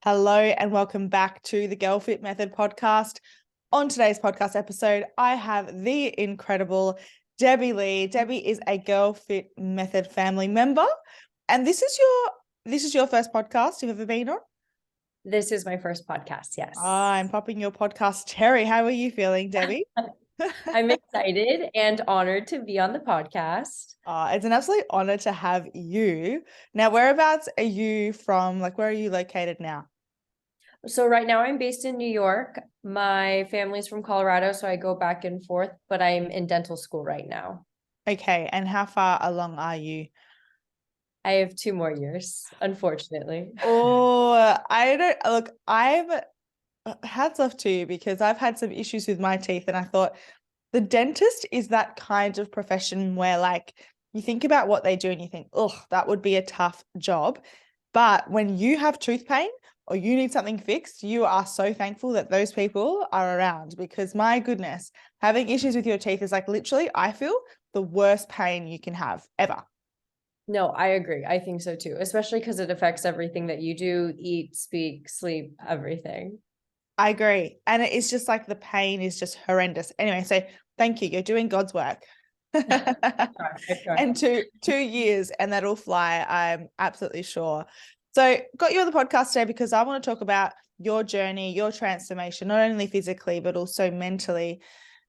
Hello and welcome back to the Girl Fit Method podcast. On today's podcast episode, I have the incredible Debbie Lee. Debbie is a Girl Fit Method family member, and this is your first podcast you've ever been on? This is my first podcast, yes. I'm popping your podcast cherry. How are you feeling, Debbie? I'm excited and honored to be on the podcast. It's an absolute honor to have you. Now, whereabouts are you from? Where are you located now? So right now I'm based in New York. My family's from Colorado, so I go back and forth, but I'm in dental school right now. Okay, and how far along are you? I have 2 more years, unfortunately. Oh, I don't look, I've hats off to you because I've had some issues with my teeth, and I thought the dentist is that kind of profession where you think about what they do and you think, oh, that would be a tough job. But when you have tooth pain or you need something fixed, you are so thankful that those people are around, because my goodness, having issues with your teeth is literally, I feel, the worst pain you can have ever. No, I agree. I think so too, especially because it affects everything that you do, eat, speak, sleep, everything. I agree. And it is just the pain is just horrendous. Anyway, so thank you. You're doing God's work. I try. And 2 years and that'll fly, I'm absolutely sure. So got you on the podcast today because I want to talk about your journey, your transformation, not only physically, but also mentally,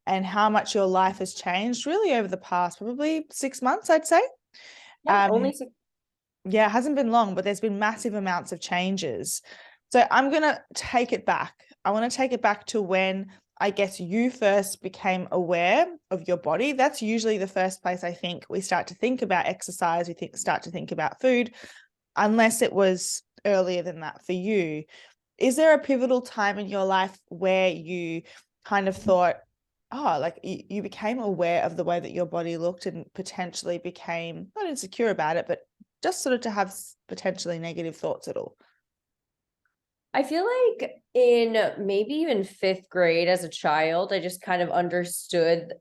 and how much your life has changed really over the past probably 6 months, I'd say. Yeah, only 6. Yeah, it hasn't been long, but there's been massive amounts of changes. So I'm going to take it back. I want to take it back to when I guess you first became aware of your body. That's usually the first place I think we start to think about exercise. We start to think about food, unless it was earlier than that for you. Is there a pivotal time in your life where you kind of thought, oh, you became aware of the way that your body looked and potentially became not insecure about it, but just sort of to have potentially negative thoughts at all? I feel like in maybe even 5th grade as a child, I just kind of understood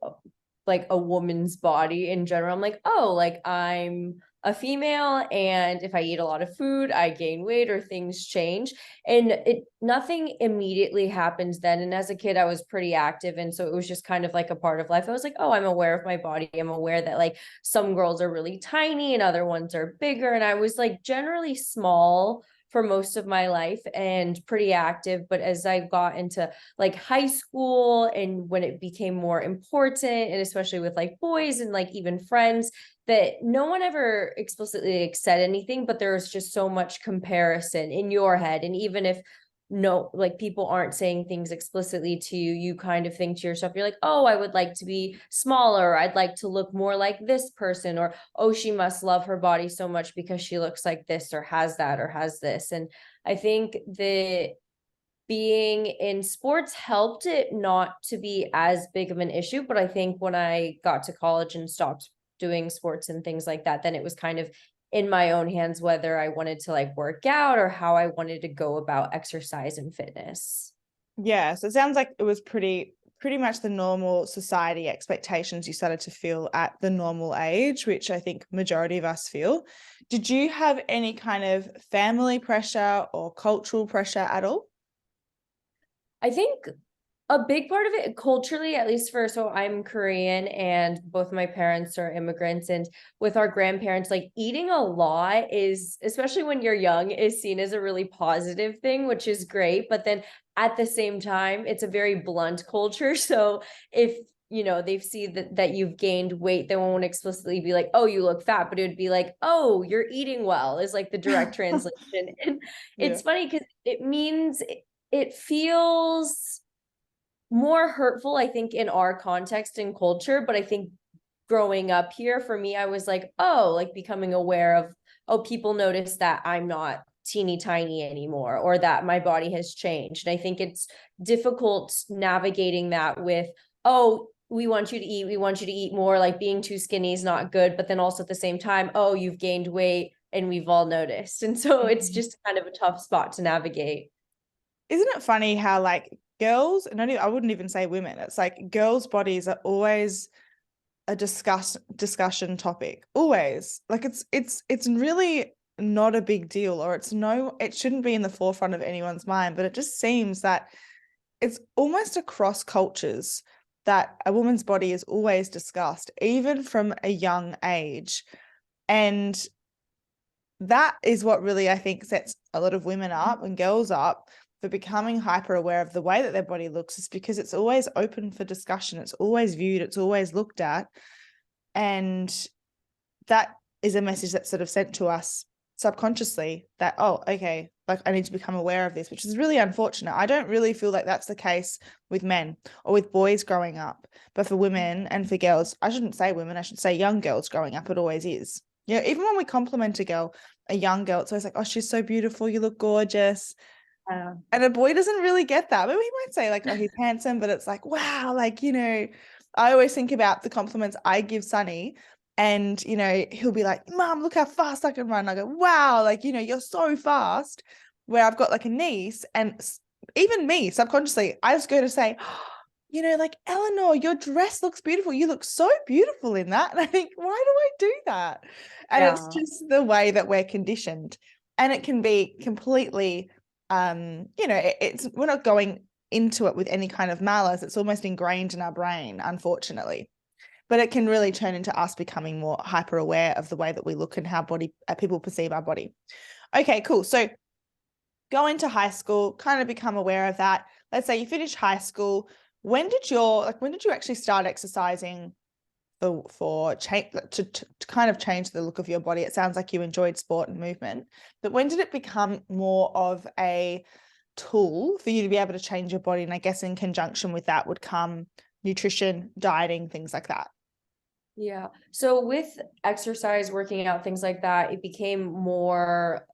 like a woman's body in general. I'm like, oh, like I'm a female, and if I eat a lot of food, I gain weight or things change. And nothing immediately happens then. And as a kid, I was pretty active. And so it was just kind of like a part of life. I was like, oh, I'm aware of my body. I'm aware that like some girls are really tiny and other ones are bigger. And I was like generally small for most of my life and pretty active. But as I got into like high school and when it became more important, and especially with like boys and like even friends, that no one ever explicitly said anything, but there was just so much comparison in your head. And even if no, like people aren't saying things explicitly to you, you kind of think to yourself, you're like, oh, I would like to be smaller, I'd like to look more like this person, or oh, she must love her body so much because she looks like this or has that or has this. And I think that being in sports helped it not to be as big of an issue. But I think when I got to college and stopped doing sports and things like that, then it was kind of in my own hands whether I wanted to like work out or how I wanted to go about exercise and fitness. Yeah, so it sounds like it was pretty much the normal society expectations you started to feel at the normal age, which I think majority of us feel. Did you have any kind of family pressure or cultural pressure at all? I think a big part of it culturally, at least so I'm Korean and both my parents are immigrants, and with our grandparents, like eating a lot is, especially when you're young, is seen as a really positive thing, which is great. But then at the same time, it's a very blunt culture. So if they see that you've gained weight, they won't explicitly be like, oh, you look fat, but it would be like, oh, you're eating well, is like the direct translation. And Yeah. it's funny because it means it feels more hurtful, I think, in our context and culture. But I think growing up here, for me, I was like, oh, like becoming aware of, oh, people notice that I'm not teeny tiny anymore, or that my body has changed. And I think it's difficult navigating that with, oh, we want you to eat, we want you to eat more, like being too skinny is not good. But then also at the same time, oh, you've gained weight and we've all noticed. And so it's just kind of a tough spot to navigate. Isn't it funny how girls, and I wouldn't even say women, it's like girls' bodies are always a discussion topic, always. It's really not a big deal, or it shouldn't be in the forefront of anyone's mind, but it just seems that it's almost across cultures that a woman's body is always discussed, even from a young age. And that is what really, I think, sets a lot of women up and girls up for becoming hyper aware of the way that their body looks, is because it's always open for discussion. It's always viewed, it's always looked at. And that is a message that's sort of sent to us subconsciously that, oh, okay, like I need to become aware of this, which is really unfortunate. I don't really feel like that's the case with men or with boys growing up, but for women and for girls, I shouldn't say women, I should say young girls growing up, it always is. You know, even when we compliment a girl, a young girl, it's always like, oh, she's so beautiful, you look gorgeous. And a boy doesn't really get that. Maybe he might say like, oh, he's handsome, but it's like, wow, like, you know, I always think about the compliments I give Sonny, and, you know, he'll be like, Mom, look how fast I can run. I go, wow, like, you know, you're so fast. Where I've got like a niece, and even me subconsciously, I just go to say, oh, you know, like, Eleanor, your dress looks beautiful. You look so beautiful in that. And I think, why do I do that? And it's just the way that we're conditioned. And it can be completely, you know, it's, we're not going into it with any kind of malice. It's almost ingrained in our brain, unfortunately. But it can really turn into us becoming more hyper aware of the way that we look and how people perceive our body. Okay, cool. So go into high school, kind of become aware of that. Let's say you finish high school. When did you actually start exercising for change to kind of change the look of your body? It sounds like you enjoyed sport and movement, but when did it become more of a tool for you to be able to change your body? And I guess in conjunction with that would come nutrition, dieting, things like that. Yeah. So with exercise, working out, things like that, it became more,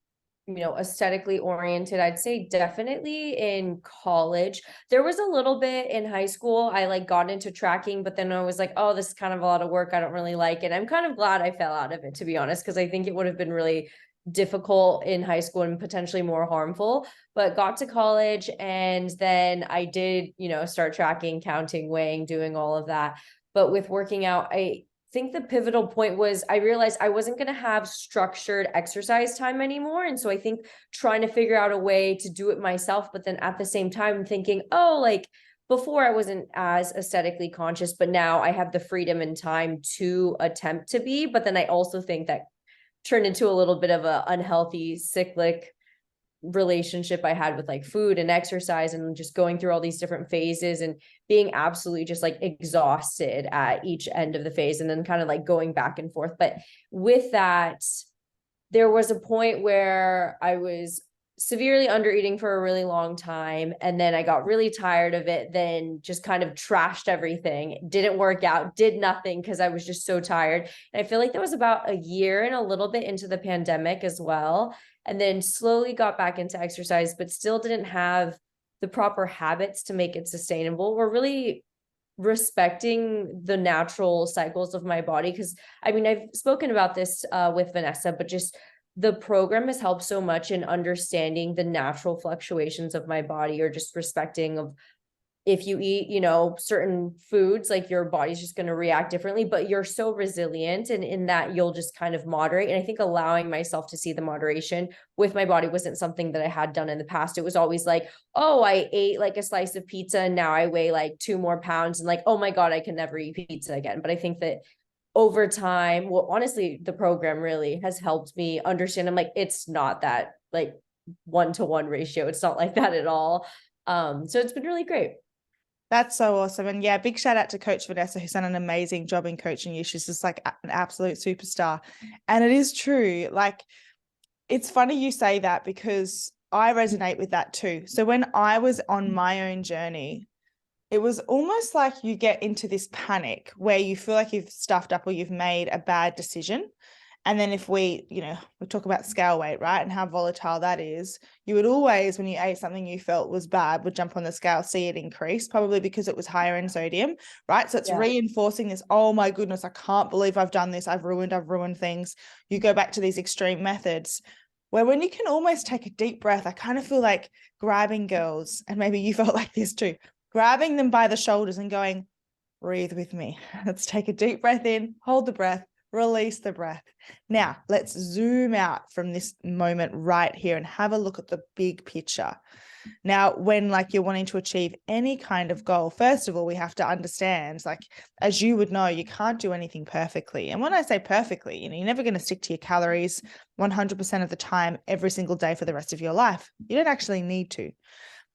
aesthetically oriented. I'd say definitely in college. There was a little bit in high school. I like got into tracking, but then I was like, oh, this is kind of a lot of work. I don't really like it. I'm kind of glad I fell out of it, to be honest, because I think it would have been really difficult in high school and potentially more harmful. But got to college, and then I did, start tracking, counting, weighing, doing all of that. But with working out, I think the pivotal point was I realized I wasn't going to have structured exercise time anymore. And so I think trying to figure out a way to do it myself, but then at the same time thinking, oh, like before I wasn't as aesthetically conscious, but now I have the freedom and time to attempt to be. But then I also think that turned into a little bit of a unhealthy cyclic relationship I had with like food and exercise, and just going through all these different phases and being absolutely just like exhausted at each end of the phase, and then kind of like going back and forth. But with that, there was a point where I was severely under eating for a really long time, and then I got really tired of it, then just kind of trashed everything, didn't work out, did nothing because I was just so tired. And I feel like that was about a year and a little bit into the pandemic as well, and then slowly got back into exercise, but still didn't have the proper habits to make it sustainable or really respecting the natural cycles of my body. Because I mean, I've spoken about this with Vanessa, but just the program has helped so much in understanding the natural fluctuations of my body, or just respecting of if you eat, certain foods, like your body's just going to react differently, but you're so resilient, and in that you'll just kind of moderate. And I think allowing myself to see the moderation with my body wasn't something that I had done in the past. It was always like, oh, I ate like a slice of pizza and now I weigh like 2 more pounds, and like, oh my God, I can never eat pizza again. But I think that over time, well, honestly, the program really has helped me understand. I'm like, it's not that like 1-to-1 ratio. It's not like that at all. So it's been really great. That's so awesome. And yeah, big shout out to Coach Vanessa, who's done an amazing job in coaching you. She's just like an absolute superstar. And it is true. Like, it's funny you say that, because I resonate with that too. So when I was on my own journey, it was almost like you get into this panic where you feel like you've stuffed up or you've made a bad decision. And then if we talk about scale weight, right? And how volatile that is, you would always, when you ate something you felt was bad, would jump on the scale, see it increase, probably because it was higher in sodium, right? So it's reinforcing this, oh my goodness, I can't believe I've done this. I've ruined things. You go back to these extreme methods where when you can almost take a deep breath, I kind of feel like grabbing girls, and maybe you felt like this too, grabbing them by the shoulders and going, breathe with me. Let's take a deep breath in, hold the breath, Release the breath. Now, let's zoom out from this moment right here and have a look at the big picture. Now, when like you're wanting to achieve any kind of goal, first of all, we have to understand, like, as you would know, you can't do anything perfectly. And when I say perfectly, you're never going to stick to your calories 100% of the time, every single day for the rest of your life. You don't actually need to.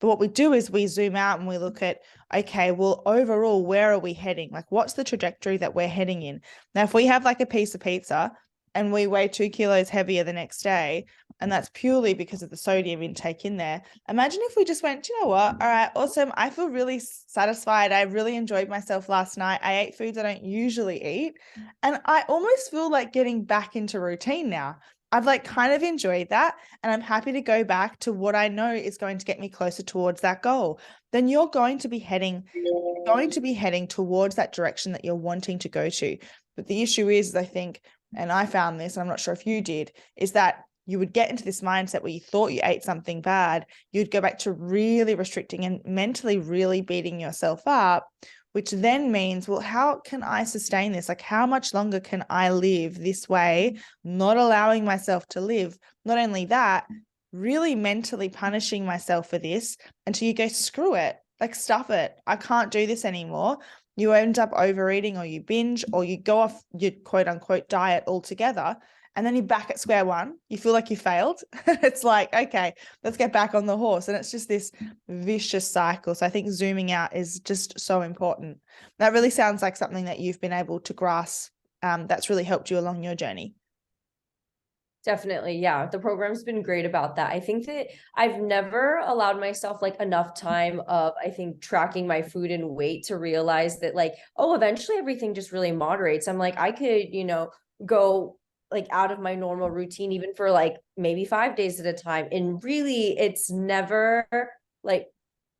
But what we do is we zoom out and we look at, okay, well, overall, where are we heading? Like, what's the trajectory that we're heading in? Now, if we have like a piece of pizza and we weigh 2 kilos heavier the next day, and that's purely because of the sodium intake in there, imagine if we just went, do you know what? All right, awesome. I feel really satisfied. I really enjoyed myself last night. I ate foods I don't usually eat. And I almost feel like getting back into routine now. I've like kind of enjoyed that, and I'm happy to go back to what I know is going to get me closer towards that goal. Then you're going to be heading towards that direction that you're wanting to go to. But the issue is, I think, and I found this, and I'm not sure if you did, is that you would get into this mindset where you thought you ate something bad. You'd go back to really restricting and mentally really beating yourself up, which then means, well, how can I sustain this? Like, how much longer can I live this way, not allowing myself to live? Not only that, really mentally punishing myself for this until you go, screw it, like, stuff it. I can't do this anymore. You end up overeating, or you binge, or you go off your quote unquote diet altogether. And then you're back at square one. You feel like you failed. It's like, okay, let's get back on the horse. And it's just this vicious cycle. So I think zooming out is just so important. That really sounds like something that you've been able to grasp, that's really helped you along your journey. Definitely. Yeah. The program's been great about that. I think that I've never allowed myself like enough time of, I think, tracking my food and weight to realize that like, oh, eventually everything just really moderates. I'm like, I could, go like out of my normal routine, even for like maybe 5 days at a time. And really, it's never like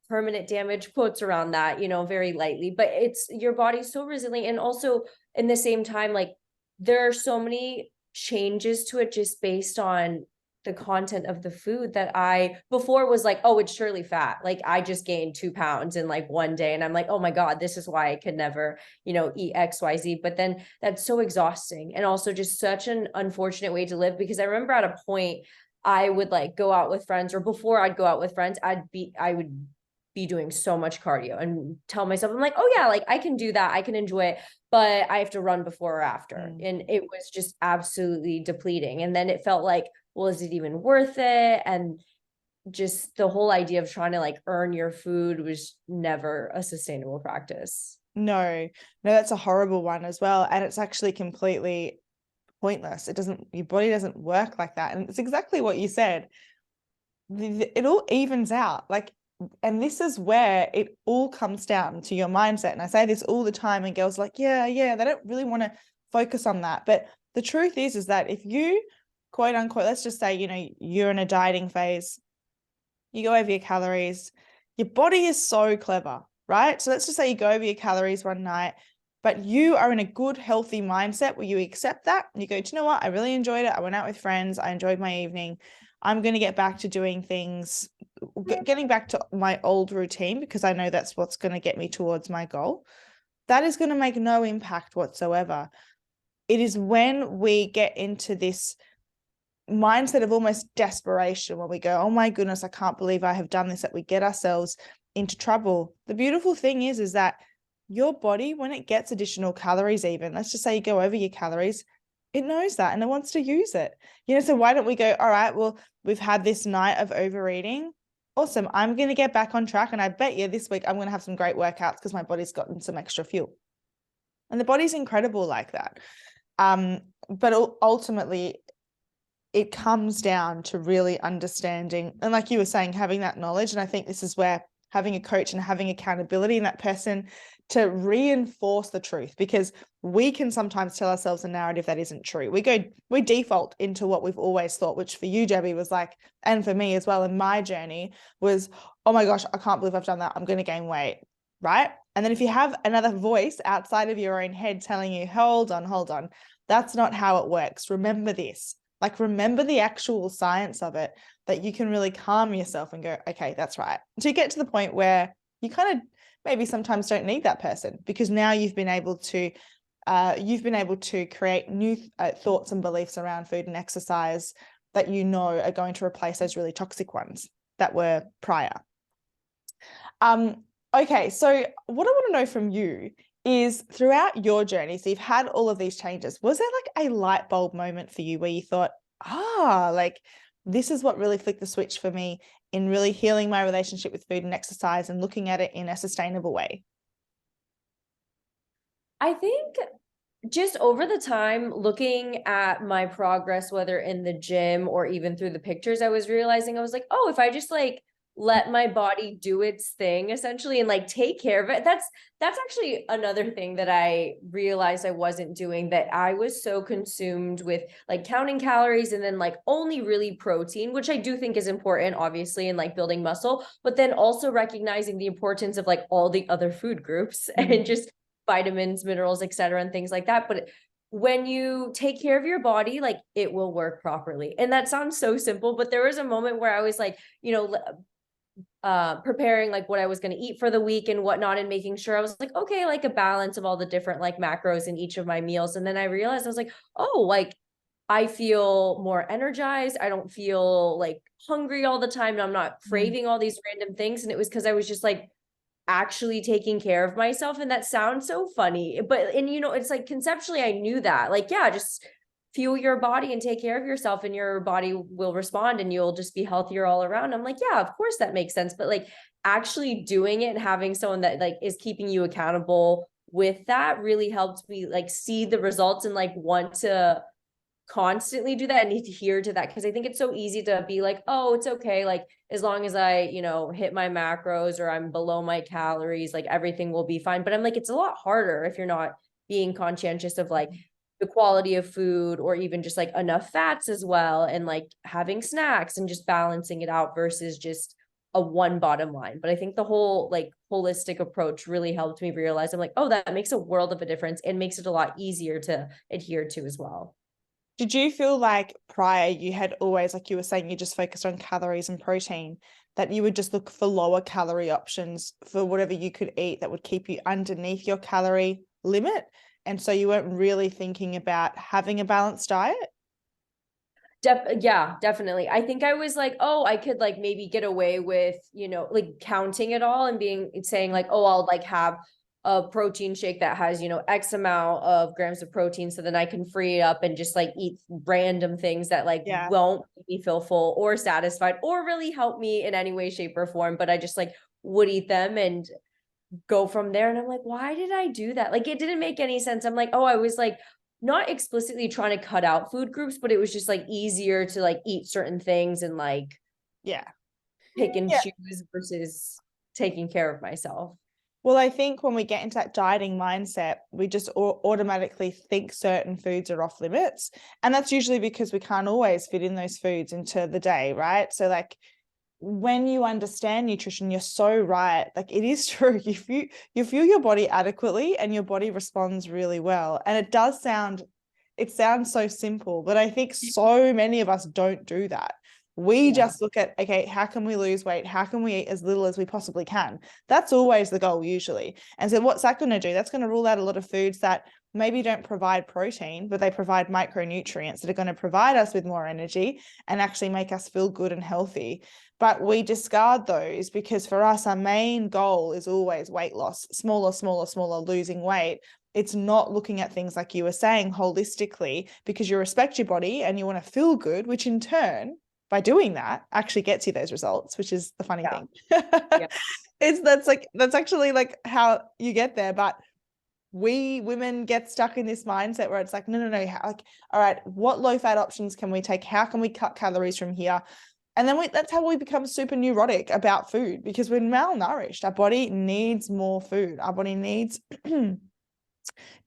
permanent damage, quotes around that, very lightly, but it's your body's so resilient. And also in the same time, like there are so many changes to it just based on the content of the food that I before was like, oh, it's surely fat. Like I just gained 2 pounds in like one day. And I'm like, oh my God, this is why I could never, eat XYZ. But then that's so exhausting and also just such an unfortunate way to live, because I remember at a point I would like go out with friends, or before I'd go out with friends, I would be doing so much cardio and tell myself, I'm like, oh yeah, like I can do that. I can enjoy it, but I have to run before or after. And it was just absolutely depleting. And then it felt like, well, is it even worth it? And just the whole idea of trying to like earn your food was never a sustainable practice. No, that's a horrible one as well. And it's actually completely pointless. Your body doesn't work like that. And it's exactly what you said. It all evens out. Like, and this is where it all comes down to your mindset. And I say this all the time, and girls are like, yeah, they don't really want to focus on that. But the truth is that if you, quote unquote, let's just say, you're in a dieting phase, you go over your calories, your body is so clever, right? So let's just say you go over your calories one night, but you are in a good, healthy mindset where you accept that and you go, do you know what? I really enjoyed it. I went out with friends. I enjoyed my evening. I'm going to get back to doing things, getting back to my old routine, because I know that's what's going to get me towards my goal. That is going to make no impact whatsoever. It is when we get into this mindset of almost desperation, where we go, oh my goodness, I can't believe I have done this, that we get ourselves into trouble. The beautiful thing is that your body, when it gets additional calories, even let's just say you go over your calories, it knows that and it wants to use it. So why don't we go, all right, well, we've had this night of overeating. Awesome. I'm going to get back on track. And I bet you this week I'm going to have some great workouts because my body's gotten some extra fuel. And the body's incredible like that. But ultimately, it comes down to really understanding, and like you were saying, having that knowledge. And I think this is where having a coach and having accountability and that person to reinforce the truth, because we can sometimes tell ourselves a narrative that isn't true. We default into what we've always thought, which for you, Debbie, was like, and for me as well in my journey was, oh my gosh, I can't believe I've done that. I'm going to gain weight. Right. And then if you have another voice outside of your own head telling you, hold on, that's not how it works. Remember this. Like, remember the actual science of it, that you can really calm yourself and go, okay, that's right. So you get to the point where you kind of maybe sometimes don't need that person, because now you've been able to you've been able to create new thoughts and beliefs around food and exercise that you know are going to replace those really toxic ones that were prior. Okay, so what I want to know from you is, throughout your journey, so you've had all of these changes, was there like a light bulb moment for you where you thought, like this is what really flicked the switch for me in really healing my relationship with food and exercise and looking at it in a sustainable way? I think just over the time, looking at my progress, whether in the gym or even through the pictures, I was realizing, I was like, oh, if I just like let my body do its thing essentially and like take care of it. That's actually another thing that I realized I wasn't doing, that I was so consumed with like counting calories and then like only really protein, which I do think is important, obviously, in like building muscle, but then also recognizing the importance of like all the other food groups and just vitamins, minerals, etc., and things like that. But when you take care of your body, like it will work properly. And that sounds so simple, but there was a moment where I was like, preparing like what I was going to eat for the week and whatnot, and making sure I was like, okay, like a balance of all the different like macros in each of my meals. And then I realized, I was like, oh, like I feel more energized. I don't feel like hungry all the time. And I'm not craving all these random things. And it was because I was just like actually taking care of myself. And that sounds so funny, but, and it's like conceptually I knew that, like, yeah, just fuel your body and take care of yourself and your body will respond and you'll just be healthier all around. I'm like, yeah, of course that makes sense. But like actually doing it and having someone that like is keeping you accountable with that really helped me like see the results and like want to constantly do that and adhere to that, because I think it's so easy to be like, oh, it's okay, like as long as I hit my macros or I'm below my calories, like everything will be fine. But I'm like, it's a lot harder if you're not being conscientious of like the quality of food, or even just like enough fats as well, and like having snacks and just balancing it out versus just a one bottom line. But I think the whole like holistic approach really helped me realize, I'm like, oh, that makes a world of a difference and makes it a lot easier to adhere to as well. Did you feel like prior you had always, like you were saying, you just focused on calories and protein, that you would just look for lower calorie options for whatever you could eat that would keep you underneath your calorie limit? And so you weren't really thinking about having a balanced diet? Yeah, definitely. I think I was like, oh, I could like maybe get away with, like counting it all and saying like, oh, I'll like have a protein shake that has, X amount of grams of protein. So then I can free it up and just like eat random things that like Yeah. won't make me feel full or satisfied or really help me in any way, shape, or form. But I just like would eat them and go from there. And I'm like, why did I do that? Like, it didn't make any sense. I'm like, oh, I was like not explicitly trying to cut out food groups, but it was just like easier to like eat certain things and like Yeah. pick and Yeah. choose versus taking care of myself. Well, I think when we get into that dieting mindset, we just automatically think certain foods are off limits. And that's usually because we can't always fit in those foods into the day, right? So like when you understand nutrition, you're so right. Like it is true. You fuel your body adequately and your body responds really well. And it sounds so simple, but I think so many of us don't do that. We just look at, okay, how can we lose weight? How can we eat as little as we possibly can? That's always the goal usually. And so what's that going to do? That's going to rule out a lot of foods that maybe don't provide protein, but they provide micronutrients that are going to provide us with more energy and actually make us feel good and healthy. But we discard those because for us, our main goal is always weight loss, smaller, smaller, smaller, losing weight. It's not looking at things like you were saying holistically, because you respect your body and you want to feel good, which in turn, by doing that, actually gets you those results, which is the funny thing. Yeah. That's actually like how you get there. But we women get stuck in this mindset where it's like, no, like, all right, what low fat options can we take? How can we cut calories from here? And then that's how we become super neurotic about food, because we're malnourished. Our body needs more food. Our body needs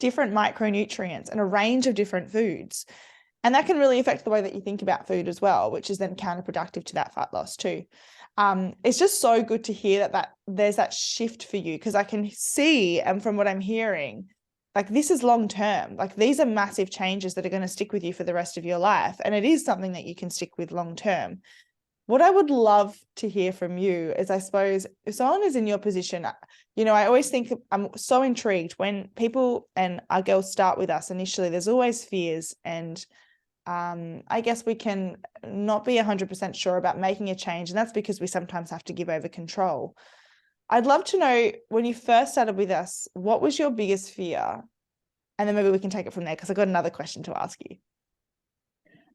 different micronutrients and a range of different foods. And that can really affect the way that you think about food as well, which is then counterproductive to that fat loss too. It's just so good to hear that there's that shift for you, because I can see, and from what I'm hearing, like this is long term. Like these are massive changes that are going to stick with you for the rest of your life. And it is something that you can stick with long term. What I would love to hear from you is, I suppose, if someone is in your position, I always think I'm so intrigued when people and our girls start with us initially, there's always fears. And I guess we can not be 100% sure about making a change. And that's because we sometimes have to give over control. I'd love to know, when you first started with us, what was your biggest fear? And then maybe we can take it from there, because I've got another question to ask you.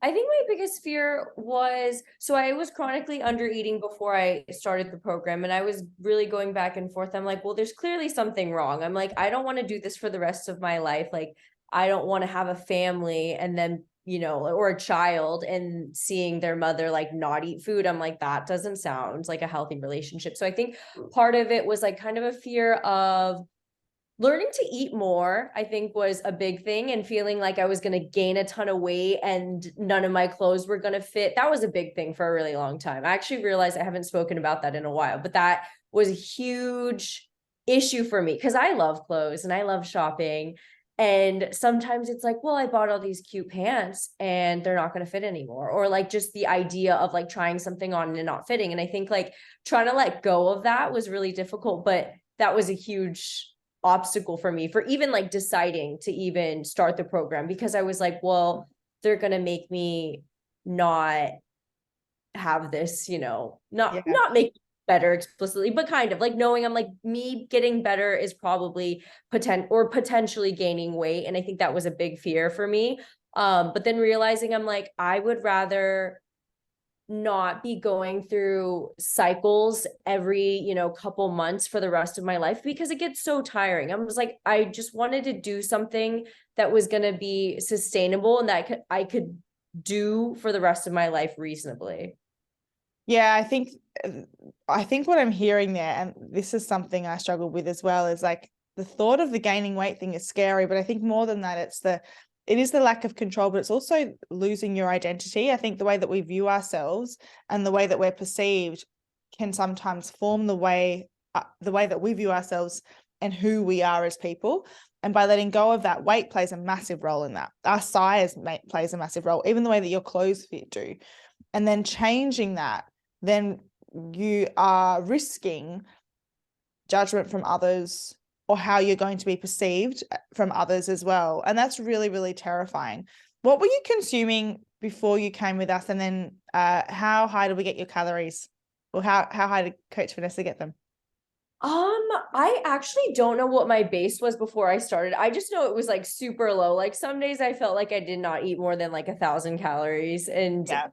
I think my biggest fear was, so I was chronically under eating before I started the program, and I was really going back and forth. I'm like, well, there's clearly something wrong. I'm like, I don't want to do this for the rest of my life. Like, I don't want to have a family and then, or a child and seeing their mother like not eat food. I'm like, that doesn't sound like a healthy relationship. So I think part of it was like kind of a fear of learning to eat more. I think was a big thing, and feeling like I was going to gain a ton of weight and none of my clothes were going to fit. That was a big thing for a really long time. I actually realized I haven't spoken about that in a while, but that was a huge issue for me because I love clothes and I love shopping. And sometimes it's like, well, I bought all these cute pants and they're not going to fit anymore. Or like just the idea of like trying something on and not fitting. And I think like trying to let go of that was really difficult, but that was a huge obstacle for me for even like deciding to even start the program, because I was like, well, they're going to make me not have this, not make better explicitly, but kind of like knowing I'm like, me getting better is probably potentially gaining weight. And I think that was a big fear for me. But then realizing I'm like, I would rather not be going through cycles every, couple months for the rest of my life, because it gets so tiring. I was like, I just wanted to do something that was going to be sustainable and that I could do for the rest of my life reasonably. Yeah, I think what I'm hearing there, and this is something I struggle with as well, is like the thought of the gaining weight thing is scary, but I think more than that, it is the lack of control, but it's also losing your identity. I think the way that we view ourselves and the way that we're perceived can sometimes form the way that we view ourselves and who we are as people. And by letting go of that, weight plays a massive role in that. Our size plays a massive role, even the way that your clothes fit do. And then changing that, then you are risking judgment from others, or how you're going to be perceived from others as well. And that's really, really terrifying. What were you consuming before you came with us? And then how high did we get your calories? Or how high did Coach Vanessa get them? I actually don't know what my base was before I started. I just know it was like super low. Like some days I felt like I did not eat more than like 1,000 calories, and Yeah.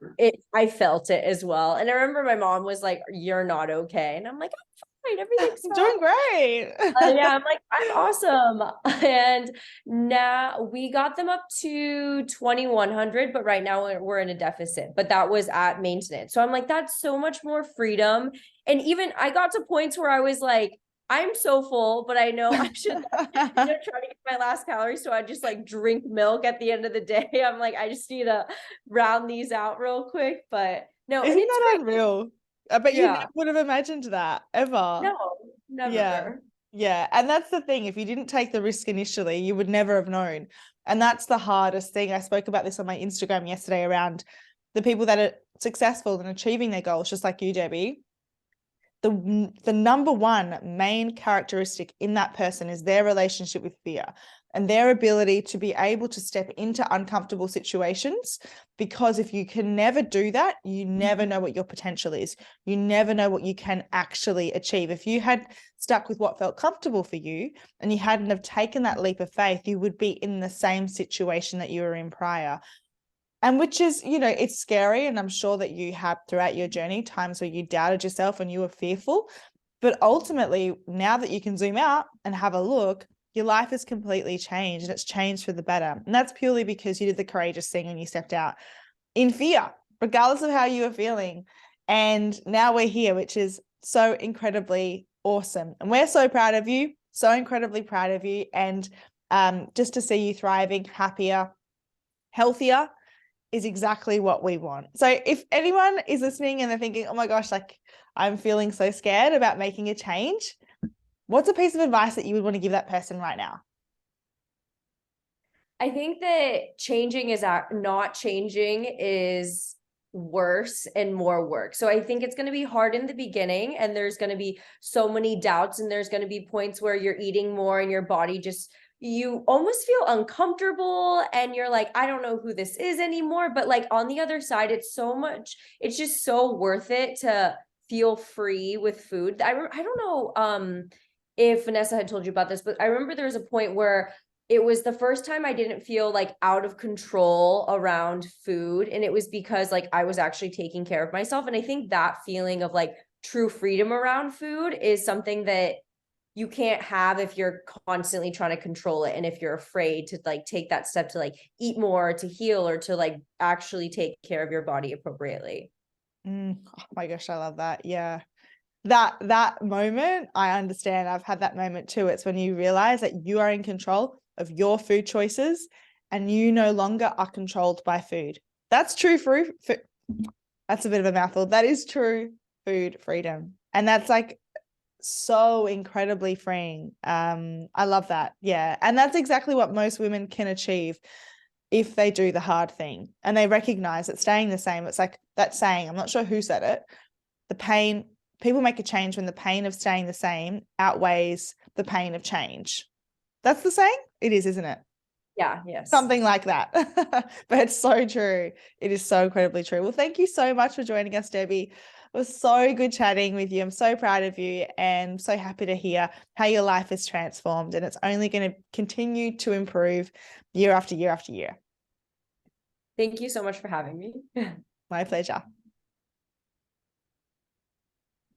I felt it as well. And I remember my mom was like, "You're not okay," and I'm like, "I'm fine. Everything's I'm fine." doing great. Yeah, I'm like, I'm awesome. And now we got them up to 2,100, but right now we're in a deficit. But that was at maintenance. So I'm like, that's so much more freedom. And even I got to points where I was like, I'm so full, but I know I should try to get my last calories. So I just like drink milk at the end of the day. I'm like, I just need to round these out real quick. But no, and Isn't it's that great. unreal? I bet you never Yeah. would have imagined that ever. No, Yeah. never. Yeah. And that's the thing. If you didn't take the risk initially, you would never have known. And that's the hardest thing. I spoke about this on my Instagram yesterday around the people that are successful in achieving their goals, just like you, Debbie. The number one main characteristic in that person is their relationship with fear and their ability to be able to step into uncomfortable situations. Because if you can never do that, you never know what your potential is. You never know what you can actually achieve. If you had stuck with what felt comfortable for you and you hadn't have taken that leap of faith, you would be in the same situation that you were in prior. And which is, it's scary. And I'm sure that you have throughout your journey times where you doubted yourself and you were fearful. But ultimately, now that you can zoom out and have a look, your life has completely changed, and it's changed for the better. And that's purely because you did the courageous thing and you stepped out in fear, regardless of how you were feeling. And now we're here, which is so incredibly awesome. And we're so proud of you, so incredibly proud of you. And just to see you thriving, happier, healthier, is exactly what we want. So if anyone is listening and they're thinking, oh my gosh, like I'm feeling so scared about making a change, what's a piece of advice that you would want to give that person right now? I think that changing is not changing is worse and more work. So I think it's going to be hard in the beginning, and there's going to be so many doubts, and there's going to be points where you're eating more and your body just, you almost feel uncomfortable and you're like, I don't know who this is anymore. But like on the other side, it's just so worth it to feel free with food. I don't know if Vanessa had told you about this, but I remember there was a point where it was the first time I didn't feel like out of control around food. And it was because like I was actually taking care of myself. And I think that feeling of like true freedom around food is something that you can't have if you're constantly trying to control it. And if you're afraid to like take that step to like eat more, to heal, or to like actually take care of your body appropriately. Oh my gosh, I love that. Yeah. That moment, I understand. I've had that moment too. It's when you realize that you are in control of your food choices and you no longer are controlled by food. That's true food. That's a bit of a mouthful. That is true food freedom. And that's like so incredibly freeing. I love that. Yeah. And that's exactly what most women can achieve if they do the hard thing and they recognize that staying the same. It's like that saying, I'm not sure who said it. The pain, people make a change when the pain of staying the same outweighs the pain of change. That's the saying? It is, isn't it? Yeah, yes. Something like that. But it's so true. It is so incredibly true. Well, thank you so much for joining us, Debbie. It was so good chatting with you. I'm so proud of you and so happy to hear how your life is transformed, and it's only going to continue to improve year after year after year. Thank you so much for having me. My pleasure.